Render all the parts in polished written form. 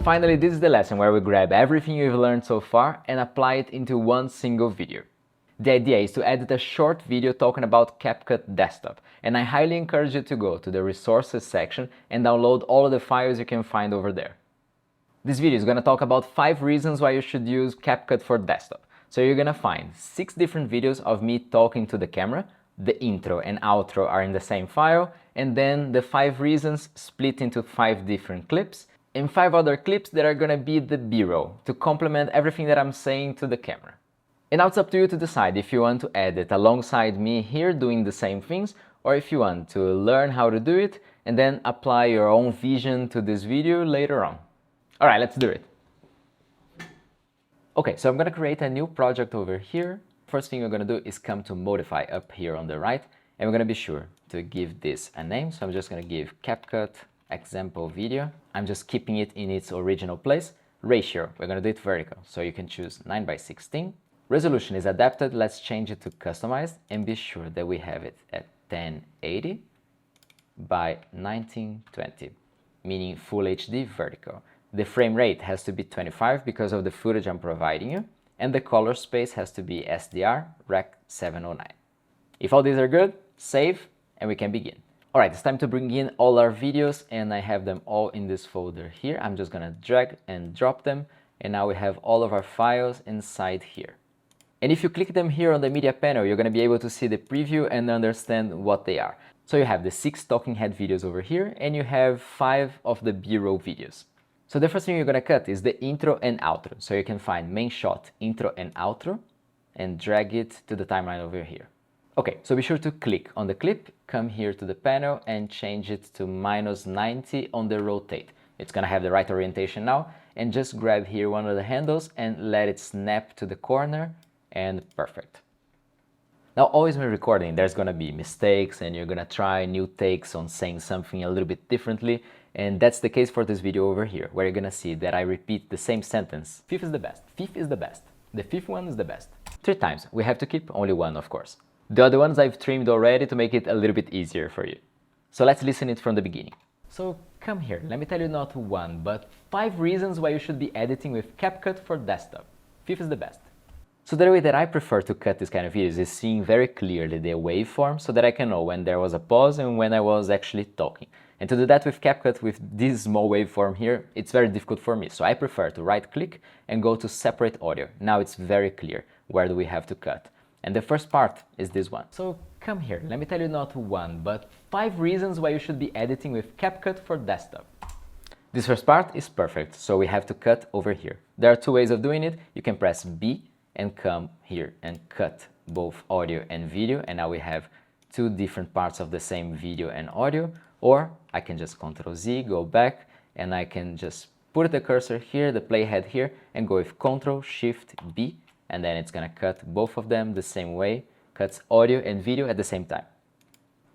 finally, this is the lesson where we grab everything you've learned so far and apply it into one single video. The idea is to edit a short video talking about CapCut Desktop, and I highly encourage you to go to the resources section and download all of the files you can find over there. This video is going to talk about 5 reasons why you should use CapCut for desktop. So you're going to find 6 different videos of me talking to the camera. The intro and outro are in the same file, and then the 5 reasons split into 5 different clips, and 5 other clips that are going to be the B-roll to complement everything that I'm saying to the camera. And now it's up to you to decide if you want to edit alongside me here doing the same things, or if you want to learn how to do it and then apply your own vision to this video later on. Alright, let's do it. Okay, so I'm going to create a new project over here. First thing we're going to do is come to modify up here on the right, and we're going to be sure to give this a name. So I'm just going to give CapCut example video. I'm just keeping it in its original place. Ratio, we're going to do it vertical, so you can choose 9:16. Resolution is adapted, let's change it to customized and be sure that we have it at 1080 by 1920, meaning Full HD vertical. The frame rate has to be 25 because of the footage I'm providing you, and the color space has to be SDR Rec 709. If all these are good, save and we can begin. Alright, it's time to bring in all our videos, and I have them all in this folder here. I'm just gonna drag and drop them, and now we have all of our files inside here. And if you click them here on the media panel, you're going to be able to see the preview and understand what they are. So you have the 6 talking head videos over here, and you have 5 of the B-roll videos. So the first thing you're going to cut is the intro and outro. So you can find main shot, intro and outro, and drag it to the timeline over here. Okay, so be sure to click on the clip, come here to the panel and change it to -90 on the rotate. It's going to have the right orientation now, and just grab here one of the handles and let it snap to the corner. And perfect. Now always when recording there's gonna be mistakes and you're gonna try new takes on saying something a little bit differently, and that's the case for this video over here, where you're gonna see that I repeat the same sentence. Fifth is the best, fifth is the best, the fifth one is the best. 3 times. We have to keep only one, of course. The other ones I've trimmed already to make it a little bit easier for you. So let's listen it from the beginning. So come here, let me tell you not 1 but 5 reasons why you should be editing with CapCut for desktop. Fifth is the best. So the way that I prefer to cut this kind of videos is seeing very clearly the waveform so that I can know when there was a pause and when I was actually talking. And to do that with CapCut with this small waveform here, it's very difficult for me. So I prefer to right click and go to separate audio. Now it's very clear where do we have to cut. And the first part is this one. So come here, let me tell you not 1 but 5 reasons why you should be editing with CapCut for desktop. This first part is perfect, so we have to cut over here. There are 2 ways of doing it. You can press B and come here and cut both audio and video, and now we have 2 different parts of the same video and audio. Or I can just Ctrl Z, go back, and I can just put the cursor here, the playhead here, and go with Ctrl Shift B, and then it's gonna cut both of them the same way, cuts audio and video at the same time.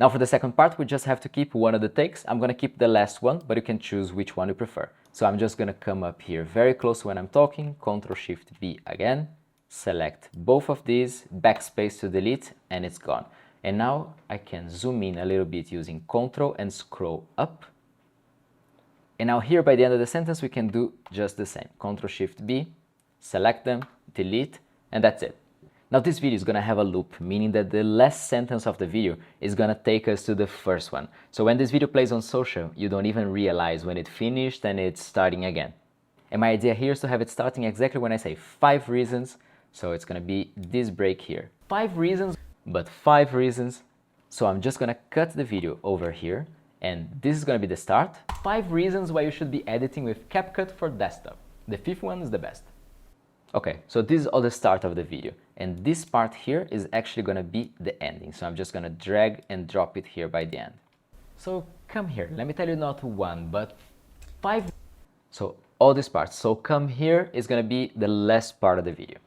Now for the second part, we just have to keep one of the takes. I'm gonna keep the last one, but you can choose which one you prefer. So I'm just gonna come up here very close when I'm talking, Ctrl Shift B again, select both of these, backspace to delete, and it's gone. And now I can zoom in a little bit using Ctrl and scroll up. And now here by the end of the sentence we can do just the same. Ctrl Shift B, select them, delete, and that's it. Now this video is gonna have a loop, meaning that the last sentence of the video is gonna take us to the first one. So when this video plays on social, you don't even realize when it finished and it's starting again. And my idea here is to have it starting exactly when I say 5 reasons. So it's gonna be this break here. 5 reasons, but 5 reasons. So I'm just gonna cut the video over here, and this is gonna be the start. 5 reasons why you should be editing with CapCut for desktop. The 5th one is the best. Okay, so this is all the start of the video, and this part here is actually gonna be the ending. So I'm just gonna drag and drop it here by the end. So come here, let me tell you not 1 but 5. So all this part, so come here is gonna be the last part of the video.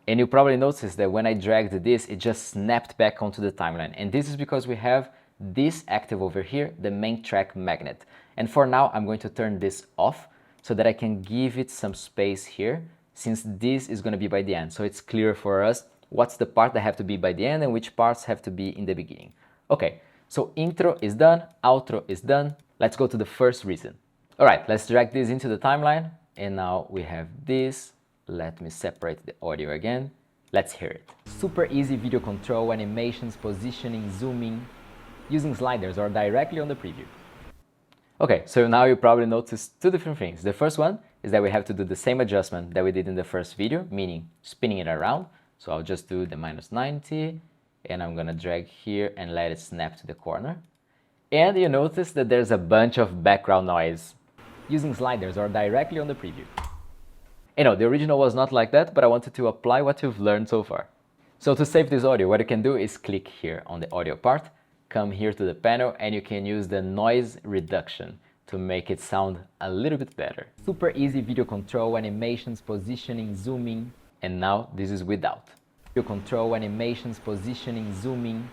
And you probably noticed that when I dragged this, it just snapped back onto the timeline. And this is because we have this active over here, the main track magnet. And for now, I'm going to turn this off so that I can give it some space here, since this is going to be by the end. So it's clear for us what's the part that have to be by the end and which parts have to be in the beginning. Okay, so intro is done, outro is done. Let's go to the first reason. All right, let's drag this into the timeline. and now we have this. Let me separate the audio again. Let's hear it. Super easy video control, animations, positioning, zooming, using sliders or directly on the preview. Okay, so now you probably noticed two different things. The first one is that we have to do the same adjustment that we did in the first video, meaning spinning it around. So I'll just do the -90 and I'm gonna drag here and let it snap to the corner. And you notice that there's a bunch of background noise using sliders or directly on the preview. You know, the original was not like that, but I wanted to apply what you've learned so far. So to save this audio, what you can do is click here on the audio part, come here to the panel, and you can use the noise reduction to make it sound a little bit better. Super easy video control, animations, positioning, zooming, and now this is without. Video control, animations, positioning, zooming,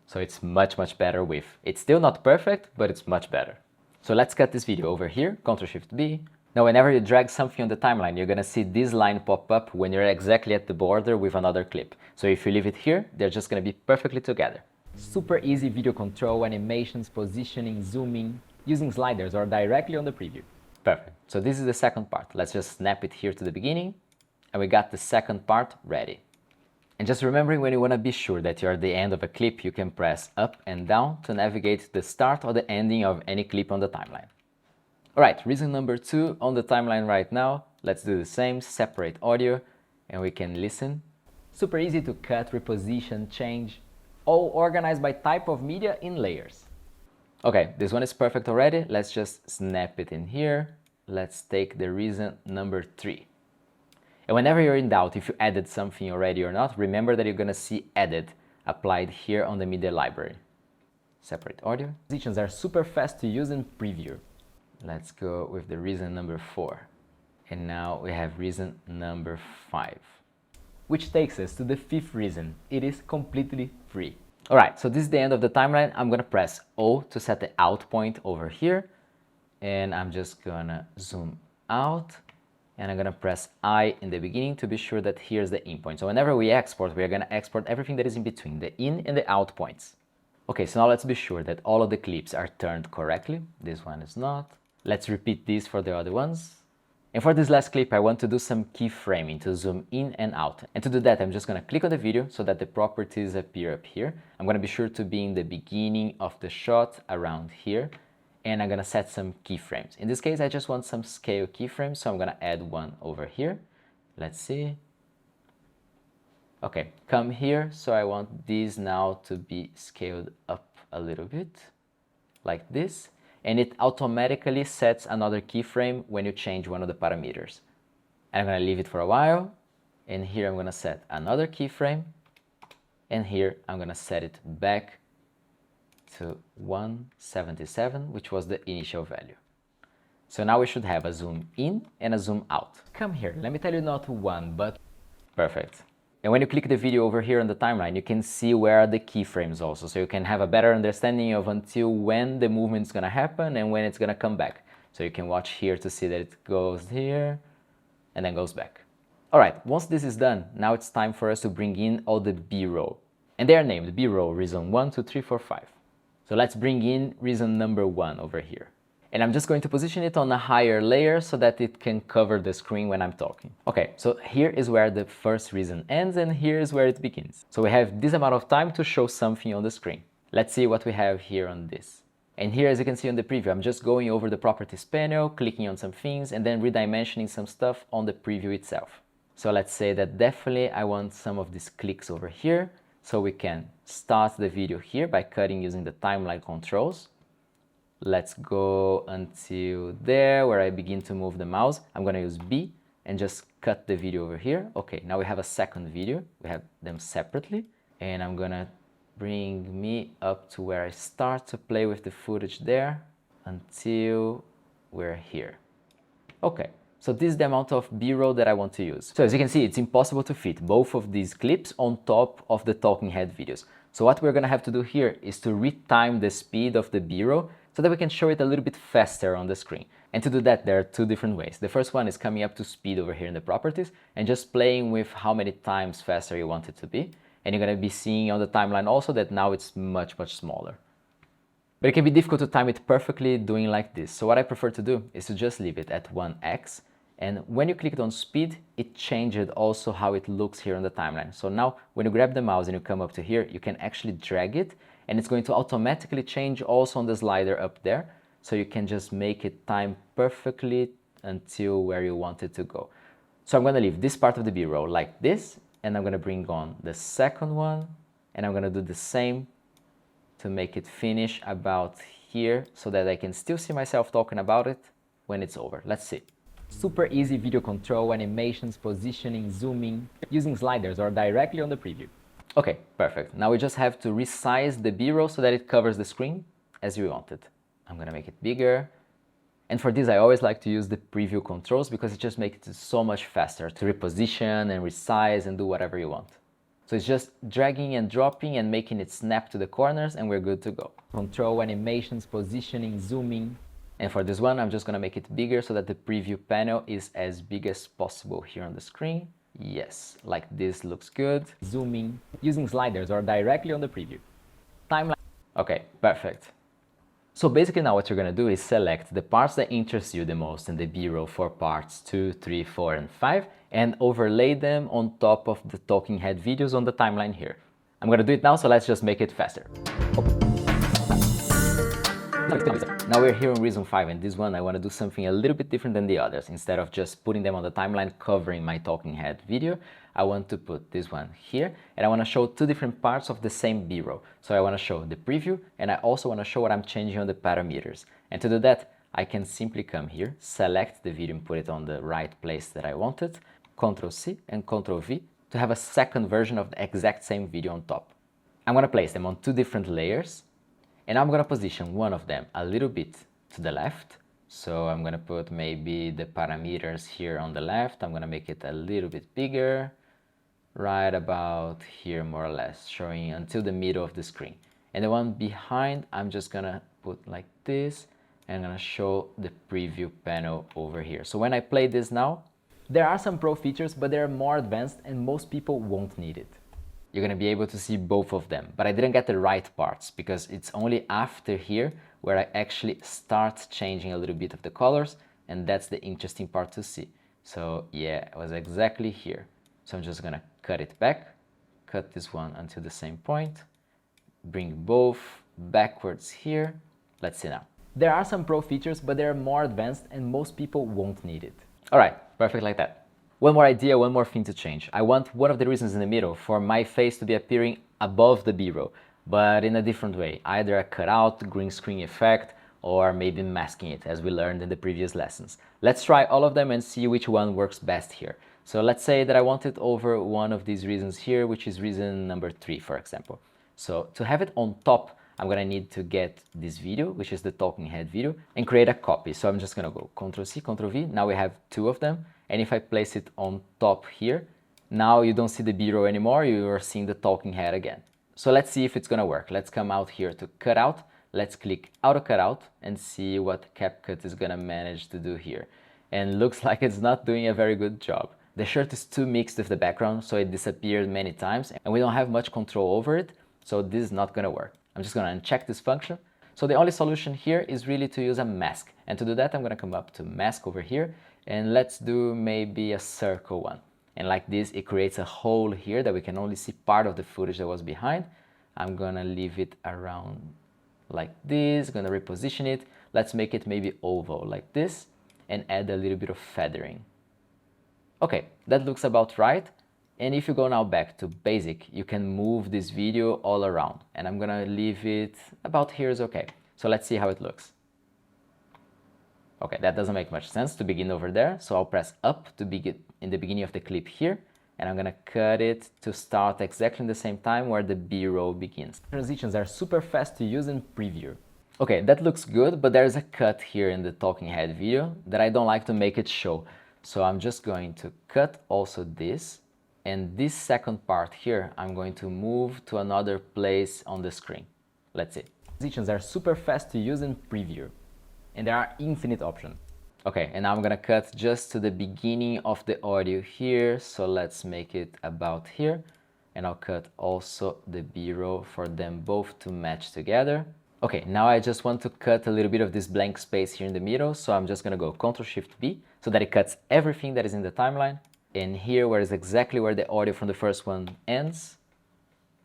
so it's much better with. It's still not perfect, but it's much better. So let's cut this video over here, Ctrl+Shift+B. Now whenever you drag something on the timeline, you're gonna see this line pop up when you're exactly at the border with another clip. So if you leave it here, they're just gonna be perfectly together. Super easy video control, animations, positioning, zooming, using sliders or directly on the preview. Perfect. So this is the second part. Let's just snap it here to the beginning, and we got the second part ready. And just remembering, when you want to be sure that you're at the end of a clip, you can press up and down to navigate the start or the ending of any clip on the timeline. Alright, reason number 2 on the timeline right now. Let's do the same, separate audio, and we can listen. Super easy to cut, reposition, change, all organized by type of media in layers. Okay, this one is perfect already. Let's just snap it in here. Let's take the reason number 3. And whenever you're in doubt if you added something already or not, remember that you're gonna see edit applied here on the media library. Separate audio. Transitions are super fast to use in preview. Let's go with the reason number 4. And now we have reason number 5. Which takes us to the 5th reason. It is completely free. Alright, so this is the end of the timeline. I'm gonna press O to set the out point over here. And I'm just gonna zoom out. And I'm gonna press I in the beginning to be sure that here's the in point. So whenever we export, we're gonna export everything that is in between, the in and the out points. Okay, so now let's be sure that all of the clips are turned correctly. This one is not. Let's repeat this for the other ones. And for this last clip, I want to do some keyframing to zoom in and out. And to do that, I'm just gonna click on the video so that the properties appear up here. I'm gonna be sure to be in the beginning of the shot around here. And I'm gonna set some keyframes. In this case, I just want some scale keyframes, so I'm gonna add one over here. Let's see. Okay, come here. So I want these now to be scaled up a little bit, like this. And it automatically sets another keyframe when you change one of the parameters. And I'm gonna leave it for a while. And here I'm gonna set another keyframe. And here I'm gonna set it back to 177, which was the initial value. So now we should have a zoom in and a zoom out. Come here, let me tell you not one, but perfect. And when you click the video over here on the timeline, you can see where are the keyframes also, so you can have a better understanding of until when the movement is gonna happen and when it's gonna come back. So you can watch here to see that it goes here and then goes back. Alright, once this is done, now it's time for us to bring in all the B-roll. And they are named B-roll reason 1, 2, 3, 4, 5. So let's bring in reason number 1 over here. And I'm just going to position it on a higher layer so that it can cover the screen when I'm talking. Okay, so here is where the first reason ends and here is where it begins. So we have this amount of time to show something on the screen. Let's see what we have here on this. And here, as you can see on the preview, I'm just going over the properties panel, clicking on some things and then redimensioning some stuff on the preview itself. So let's say that definitely I want some of these clicks over here. So we can start the video here by cutting using the timeline controls. Let's go until there where I begin to move the mouse. I'm gonna use B and just cut the video over here. Okay, now we have a second video. We have them separately. And I'm gonna bring me up to where I start to play with the footage there until we're here. Okay. So this is the amount of B-roll that I want to use. So as you can see, it's impossible to fit both of these clips on top of the talking head videos. So what we're gonna have to do here is to retime the speed of the B-roll so that we can show it a little bit faster on the screen. And to do that, there are two different ways. The first one is coming up to speed over here in the properties and just playing with how many times faster you want it to be. And you're gonna be seeing on the timeline also that now it's much smaller. But it can be difficult to time it perfectly doing like this. So what I prefer to do is to just leave it at 1x And when you clicked on speed, it changed also how it looks here on the timeline. So now when you grab the mouse and you come up to here, you can actually drag it and it's going to automatically change also on the slider up there. So you can just make it time perfectly until where you want it to go. So I'm going to leave this part of the B-roll like this, and I'm going to bring on the second one, and I'm going to do the same to make it finish about here so that I can still see myself talking about it when it's over. Let's see. Super easy video control, animations, positioning, zooming, using sliders or directly on the preview. Okay, perfect. Now we just have to resize the B-roll so that it covers the screen as you want it. I'm going to make it bigger. And for this, I always like to use the preview controls because it just makes it so much faster to reposition and resize and do whatever you want. So it's just dragging and dropping and making it snap to the corners and we're good to go. Control, animations, positioning, zooming. And for this one, I'm just going to make it bigger so that the preview panel is as big as possible here on the screen. Yes, like this looks good. Zooming, using sliders or directly on the preview. Timeline. Okay, perfect. So basically now what you're going to do is select the parts that interest you the most in the B-roll for parts 2, 3, 4, and 5 and overlay them on top of the talking head videos on the timeline here. I'm going to do it now, so let's just make it faster. Now we're here on reason 5, and this one I want to do something a little bit different than the others. Instead of just putting them on the timeline covering my talking head video, I want to put this one here, and I want to show two different parts of the same B-roll. So I want to show the preview, and I also want to show what I'm changing on the parameters. And to do that, I can simply come here, select the video and put it on the right place that I want it, Ctrl-C and Ctrl-V to have a second version of the exact same video on top. I'm going to place them on two different layers. And I'm going to position one of them a little bit to the left. So I'm going to put maybe the parameters here on the left. I'm going to make it a little bit bigger, right about here more or less, showing until the middle of the screen. And the one behind, I'm just going to put like this, and I'm going to show the preview panel over here. So when I play this now, there are some pro features, but they're more advanced and most people won't need it. You're going to be able to see both of them, but I didn't get the right parts because it's only after here where I actually start changing a little bit of the colors, and that's the interesting part to see. So yeah, it was exactly here. So I'm just going to cut it back, cut this one until the same point, bring both backwards here. Let's see now. There are some pro features, but they're more advanced and most people won't need it. All right, perfect like that. One more idea, one more thing to change. I want one of the reasons in the middle for my face to be appearing above the B-roll, but in a different way. Either a cutout, green screen effect, or maybe masking it, as we learned in the previous lessons. Let's try all of them and see which one works best here. So let's say that I want it over one of these reasons here, which is reason number 3, for example. So to have it on top, I'm going to need to get this video, which is the talking head video, and create a copy. So I'm just going to go Ctrl-C, Ctrl-V. Now we have two of them. And if I place it on top here, now you don't see the B-roll anymore, you are seeing the talking head again. So let's see if it's gonna work. Let's come out here to cutout. Let's click auto cutout and see what CapCut is gonna manage to do here. And looks like it's not doing a very good job. The shirt is too mixed with the background, so it disappeared many times and we don't have much control over it, so this is not gonna work. I'm just gonna uncheck this function. So the only solution here is really to use a mask. And to do that, I'm gonna come up to mask over here, and let's do maybe a circle one. And like this, it creates a hole here that we can only see part of the footage that was behind. I'm gonna leave it around like this, gonna reposition it. Let's make it maybe oval like this and add a little bit of feathering. Okay, that looks about right. And if you go now back to basic, you can move this video all around. And I'm gonna leave it about here is okay. So let's see how it looks. Okay, that doesn't make much sense to begin over there, so I'll press up to begin in the beginning of the clip here, and I'm gonna cut it to start exactly in the same time where the B-roll begins. Transitions are super fast to use in preview. Okay, that looks good, but there's a cut here in the talking head video that I don't like to make it show. So I'm just going to cut also this, and this second part here, I'm going to move to another place on the screen. Let's see. Transitions are super fast to use in preview. And there are infinite options. Okay, and now I'm gonna cut just to the beginning of the audio here. So let's make it about here. And I'll cut also the B-roll for them both to match together. Okay, now I just want to cut a little bit of this blank space here in the middle, so I'm just gonna go Ctrl-Shift-B so that it cuts everything that is in the timeline. And here, where is exactly where the audio from the first one ends,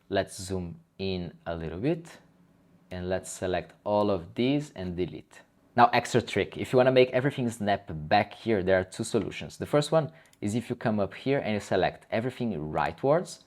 let's zoom in a little bit and let's select all of these and delete. Now, extra trick, if you want to make everything snap back here, there are two solutions. The first one is if you come up here and you select everything rightwards,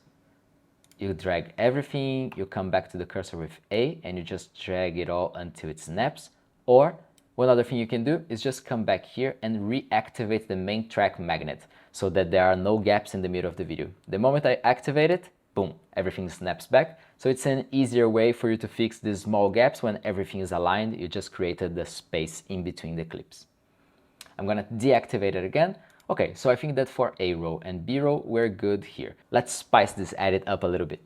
you drag everything, you come back to the cursor with A and you just drag it all until it snaps. Or one other thing you can do is just come back here and reactivate the main track magnet so that there are no gaps in the middle of the video. The moment I activate it, boom, everything snaps back. So it's an easier way for you to fix these small gaps when everything is aligned. You just created the space in between the clips. I'm gonna deactivate it again. Okay, so I think that for A row and B row, we're good here. Let's spice this edit up a little bit.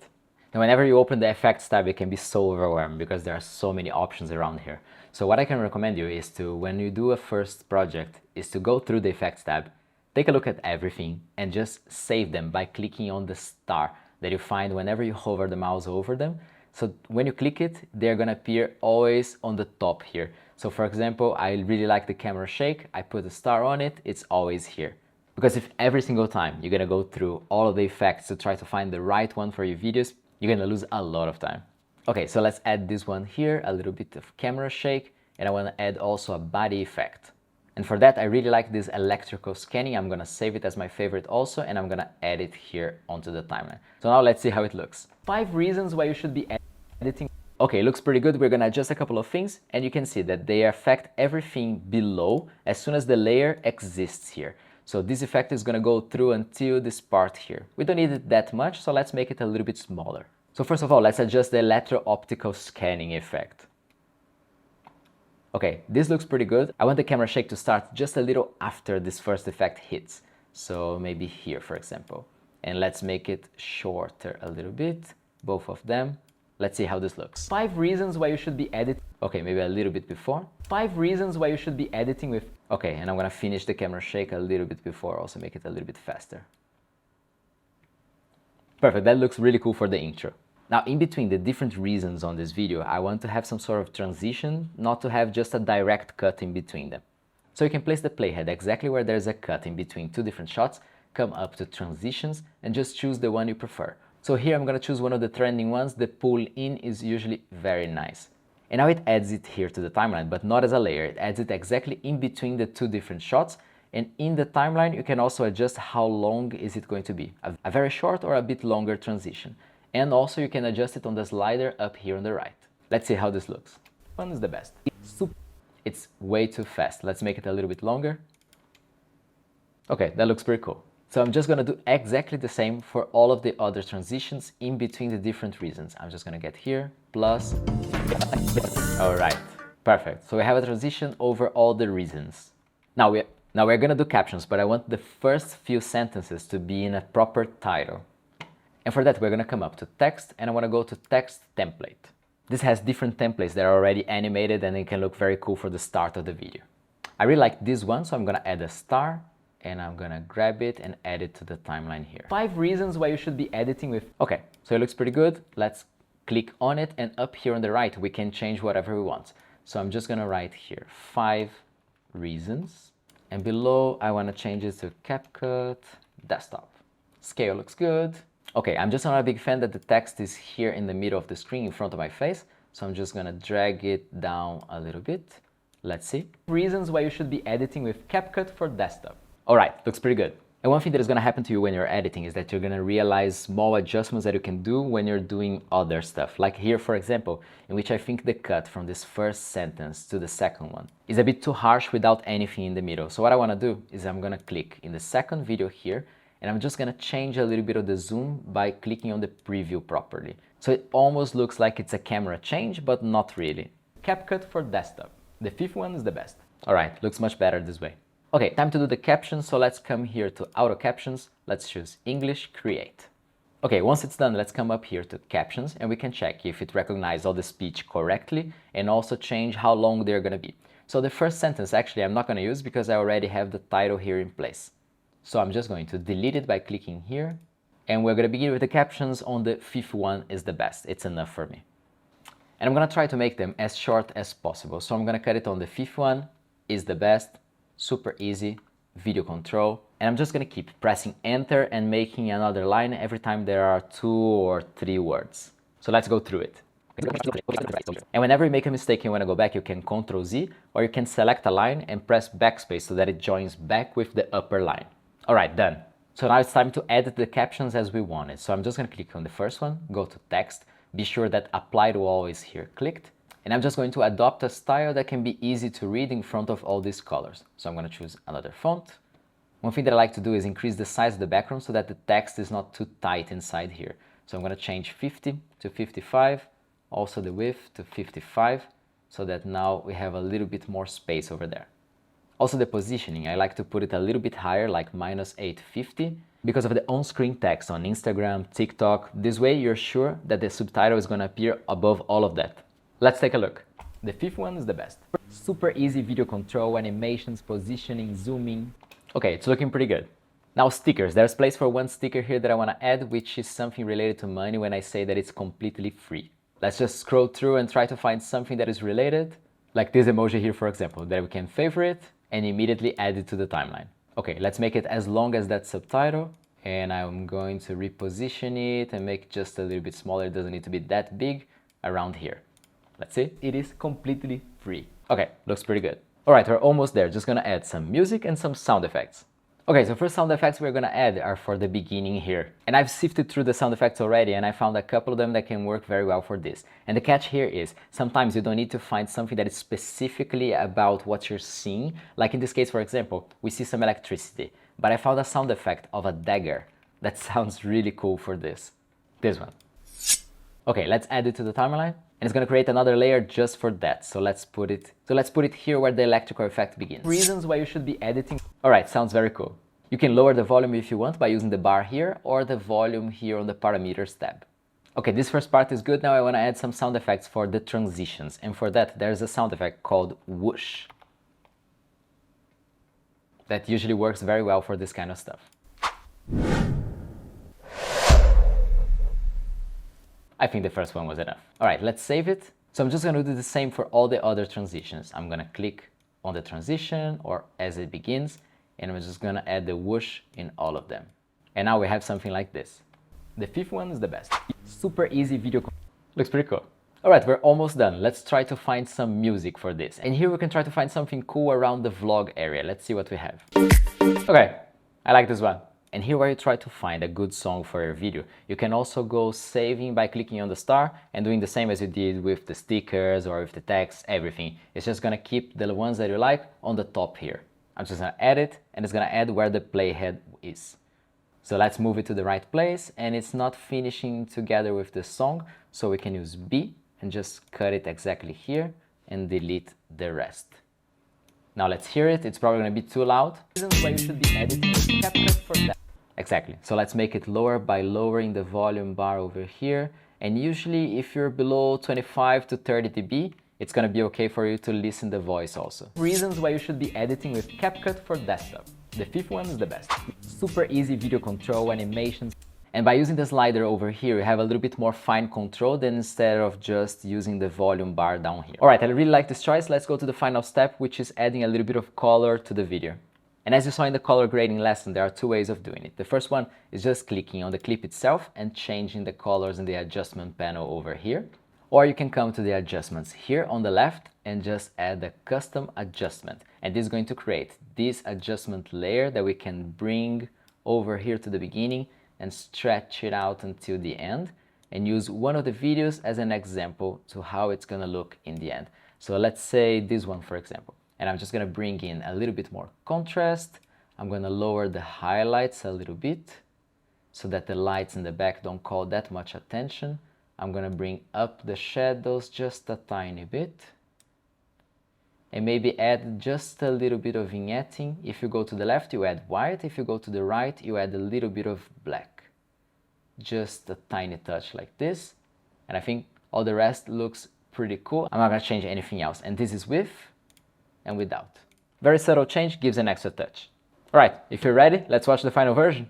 And whenever you open the effects tab, it can be so overwhelming because there are so many options around here. So what I can recommend you is to, when you do a first project, is to go through the effects tab, take a look at everything and just save them by clicking on the star that you find whenever you hover the mouse over them. So when you click it, they're gonna appear always on the top here. So for example, I really like the camera shake, I put a star on it, it's always here. Because if every single time you're gonna go through all of the effects to try to find the right one for your videos, you're gonna lose a lot of time. Okay, so let's add this one here, a little bit of camera shake, and I wanna add also a body effect. And for that, I really like this electrical scanning. I'm gonna save it as my favorite also, and I'm gonna add it here onto the timeline. So now let's see how it looks. 5 reasons why you should be editing. Okay, looks pretty good. We're gonna adjust a couple of things, and you can see that they affect everything below as soon as the layer exists here. So this effect is gonna go through until this part here. We don't need it that much, so let's make it a little bit smaller. So first of all, let's adjust the electro-optical scanning effect. Okay, this looks pretty good. I want the camera shake to start just a little after this first effect hits. So maybe here, for example. And let's make it shorter a little bit, both of them. Let's see how this looks. 5 reasons why you should be editing. Okay, maybe a little bit before. 5 reasons why you should be editing with. Okay, and I'm gonna finish the camera shake a little bit before, also make it a little bit faster. Perfect, that looks really cool for the intro. Now, in between the different reasons on this video, I want to have some sort of transition, not to have just a direct cut in between them. So you can place the playhead exactly where there's a cut in between 2 different shots, come up to transitions, and just choose the one you prefer. So here I'm gonna choose one of the trending ones. The pull in is usually very nice. And now it adds it here to the timeline, but not as a layer. It adds it exactly in between the 2 different shots. And in the timeline, you can also adjust how long is it going to be. A very short or a bit longer transition. And also you can adjust it on the slider up here on the right. Let's see how this looks. One is the best. It's way too fast. Let's make it a little bit longer. Okay, that looks pretty cool. So I'm just gonna do exactly the same for all of the other transitions in between the different reasons. I'm just gonna get here, plus. All right, perfect. So we have a transition over all the reasons. Now we're gonna do captions, but I want the first few sentences to be in a proper title. And for that, we're gonna come up to text and I wanna go to text template. This has different templates that are already animated and it can look very cool for the start of the video. I really like this one, so I'm gonna add a star and I'm gonna grab it and add it to the timeline here. 5 reasons why you should be editing with. Okay, so it looks pretty good. Let's click on it and up here on the right, we can change whatever we want. So I'm just gonna write here 5 reasons. And below, I wanna change it to CapCut desktop. Scale looks good. Okay, I'm just not a big fan that the text is here in the middle of the screen in front of my face. So I'm just gonna drag it down a little bit. Let's see. Reasons why you should be editing with CapCut for desktop. All right, looks pretty good. And one thing that is gonna happen to you when you're editing is that you're gonna realize small adjustments that you can do when you're doing other stuff. Like here, for example, in which I think the cut from this first sentence to the second one is a bit too harsh without anything in the middle. So what I wanna do is I'm gonna click in the second video here, and I'm just gonna change a little bit of the zoom by clicking on the preview properly. So it almost looks like it's a camera change, but not really. CapCut for desktop. The 5th one is the best. All right, looks much better this way. Okay, time to do the captions, so let's come here to auto captions. Let's choose English Create. Okay, once it's done, let's come up here to captions and we can check if it recognizes all the speech correctly and also change how long they're gonna be. So the first sentence, actually, I'm not gonna use because I already have the title here in place. So I'm just going to delete it by clicking here. And we're gonna begin with the captions on the 5th one is the best. It's enough for me. And I'm gonna try to make them as short as possible. So I'm gonna cut it on the fifth one, is the best, super easy, video control. And I'm just gonna keep pressing enter and making another line every time there are 2 or 3 words. So let's go through it. And whenever you make a mistake and you want to go back, you can Ctrl Z, or you can select a line and press backspace so that it joins back with the upper line. Alright, done. So now it's time to edit the captions as we want it. So I'm just going to click on the first one, go to text, be sure that apply to all is here clicked, and I'm just going to adopt a style that can be easy to read in front of all these colors. So I'm going to choose another font. One thing that I like to do is increase the size of the background so that the text is not too tight inside here. So I'm going to change 50 to 55. Also the width to 55, so that now we have a little bit more space over there. Also the positioning, I like to put it a little bit higher, like -850, because of the on-screen text on Instagram, TikTok. This way you're sure that the subtitle is going to appear above all of that. Let's take a look. The fifth one is the best. Super easy video control, animations, positioning, zooming. Okay, it's looking pretty good. Now stickers, there's place for one sticker here that I want to add, which is something related to money when I say that it's completely free. Let's just scroll through and try to find something that is related, like this emoji here, for example, that we can favorite and immediately add it to the timeline. Okay, let's make it as long as that subtitle, and I'm going to reposition it and make it just a little bit smaller. It doesn't need to be that big, around here. Let's see, it is completely free. Okay, looks pretty good. All right, we're almost there. Just gonna add some music and some sound effects. Okay, so first sound effects we're gonna add are for the beginning here. And I've sifted through the sound effects already, and I found a couple of them that can work very well for this. And the catch here is, sometimes you don't need to find something that is specifically about what you're seeing. Like in this case, for example, we see some electricity, but I found a sound effect of a dagger that sounds really cool for this. This one. Okay, let's add it to the timeline. And it's gonna create another layer just for that. So let's put it here where the electrical effect begins. Reasons why you should be editing. All right, sounds very cool. You can lower the volume if you want by using the bar here, or the volume here on the parameters tab. Okay, this first part is good. Now I wanna add some sound effects for the transitions. And for that, there's a sound effect called whoosh. That usually works very well for this kind of stuff. I think the first one was enough. All right, let's save it. So I'm just gonna do the same for all the other transitions. I'm gonna click on the transition or as it begins, and I'm just gonna add the whoosh in all of them. And now we have something like this. The fifth one is the best. Super easy video. Looks pretty cool. All right, we're almost done. Let's try to find some music for this. And here we can try to find something cool around the vlog area. Let's see what we have. Okay, I like this one. And here where you try to find a good song for your video, you can also go saving by clicking on the star and doing the same as you did with the stickers or with the text, everything. It's just gonna keep the ones that you like on the top here. I'm just gonna add it, and it's gonna add where the playhead is. So let's move it to the right place, and it's not finishing together with the song, so we can use B and just cut it exactly here and delete the rest. Now let's hear it. It's probably going to be too loud. Reasons why you should be editing with CapCut for that. Exactly. So let's make it lower by lowering the volume bar over here. And usually if you're below 25 to 30 dB, it's going to be okay for you to listen the voice also. Reasons why you should be editing with CapCut for desktop. The fifth one is the best. Super easy video control, animations. And by using the slider over here, you have a little bit more fine control than instead of just using the volume bar down here. All right, I really like this choice. Let's go to the final step, which is adding a little bit of color to the video. And as you saw in the color grading lesson, there are two ways of doing it. The first one is just clicking on the clip itself and changing the colors in the adjustment panel over here. Or you can come to the adjustments here on the left and just add the custom adjustment. And this is going to create this adjustment layer that we can bring over here to the beginning and stretch it out until the end, and use one of the videos as an example to how it's gonna look in the end. So let's say this one, for example, and I'm just gonna bring in a little bit more contrast. I'm gonna lower the highlights a little bit so that the lights in the back don't call that much attention. I'm gonna bring up the shadows just a tiny bit, and maybe add just a little bit of vignetting. If you go to the left, you add white. If you go to the right, you add a little bit of black. Just a tiny touch like this. And I think all the rest looks pretty cool. I'm not gonna change anything else. And this is with and without. Very subtle change, gives an extra touch. All right, if you're ready, let's watch the final version.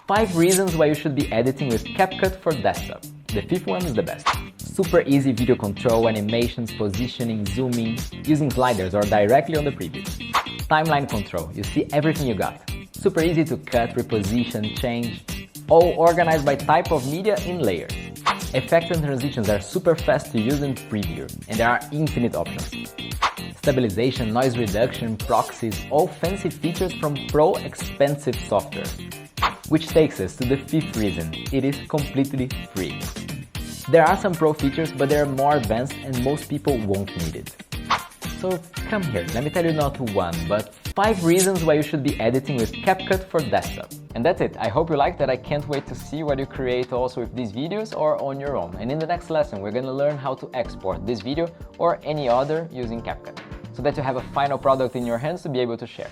5 reasons why you should be editing with CapCut for desktop. The fifth one is the best. Super easy video control, animations, positioning, zooming, using sliders or directly on the preview. Timeline control, you see everything you got. Super easy to cut, reposition, change, all organized by type of media in layers. Effects and transitions are super fast to use in preview, and there are infinite options. Stabilization, noise reduction, proxies, all fancy features from pro expensive software. Which takes us to the fifth reason, it is completely free. There are some pro features, but they are more advanced and most people won't need it. So come here, let me tell you not one, but 5 reasons why you should be editing with CapCut for desktop. And that's it. I hope you liked that. I can't wait to see what you create also with these videos or on your own. And in the next lesson, we're gonna learn how to export this video or any other using CapCut, so that you have a final product in your hands to be able to share.